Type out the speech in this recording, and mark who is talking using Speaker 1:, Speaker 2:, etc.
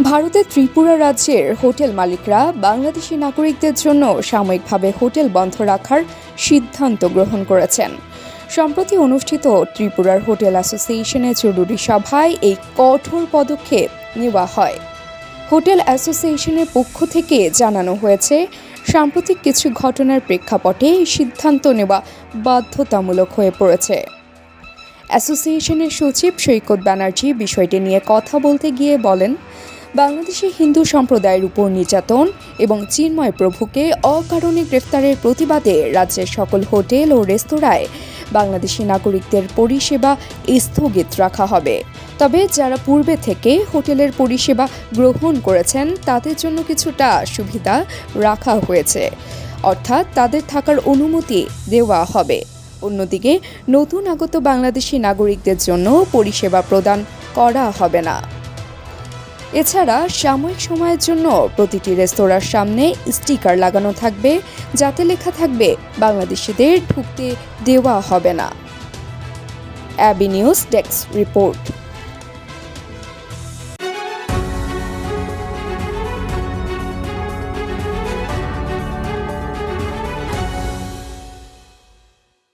Speaker 1: ভারতের ত্রিপুরা রাজ্যের হোটেল মালিকরা বাংলাদেশি নাগরিকদের জন্য সাময়িকভাবে হোটেল বন্ধ রাখার সিদ্ধান্ত গ্রহণ করেছেন। সম্প্রতি অনুষ্ঠিত ত্রিপুরার হোটেল অ্যাসোসিয়েশনের জরুরি সভায় এই কঠোর পদক্ষেপ নেওয়া হয়। হোটেল অ্যাসোসিয়েশনের পক্ষ থেকে জানানো হয়েছে, সাম্প্রতিক কিছু ঘটনার প্রেক্ষাপটে এই সিদ্ধান্ত নেওয়া বাধ্যতামূলক হয়ে পড়েছে। অ্যাসোসিয়েশনের সচিব সৈকত ব্যানার্জি বিষয়টি নিয়ে কথা বলতে গিয়ে বলেন, বাংলাদেশি হিন্দু সম্প্রদায়ের উপর নির্যাতন এবং চিন্ময় প্রভুকে অকারণে গ্রেফতারের প্রতিবাদে রাজ্যের সকল হোটেল ও রেস্তোরাঁয় বাংলাদেশি নাগরিকদের পরিষেবা স্থগিত রাখা হবে। তবে যারা পূর্বে থেকে হোটেলের পরিষেবা গ্রহণ করেছেন তাদের জন্য কিছুটা সুবিধা রাখা হয়েছে, অর্থাৎ তাদের থাকার অনুমতি দেওয়া হবে। অন্যদিকে নতুন আগত বাংলাদেশি নাগরিকদের জন্য পরিষেবা প্রদান করা হবে না। এছাড়া সাময়িক সময়ের জন্য প্রতিটি রেস্তোরাঁর সামনে স্টিকার লাগানো থাকবে, যাতে লেখা থাকবে বাংলাদেশিদের ঢুকতে দেওয়া হবে না। অ্যাবি নিউজ ডেস্ক রিপোর্ট।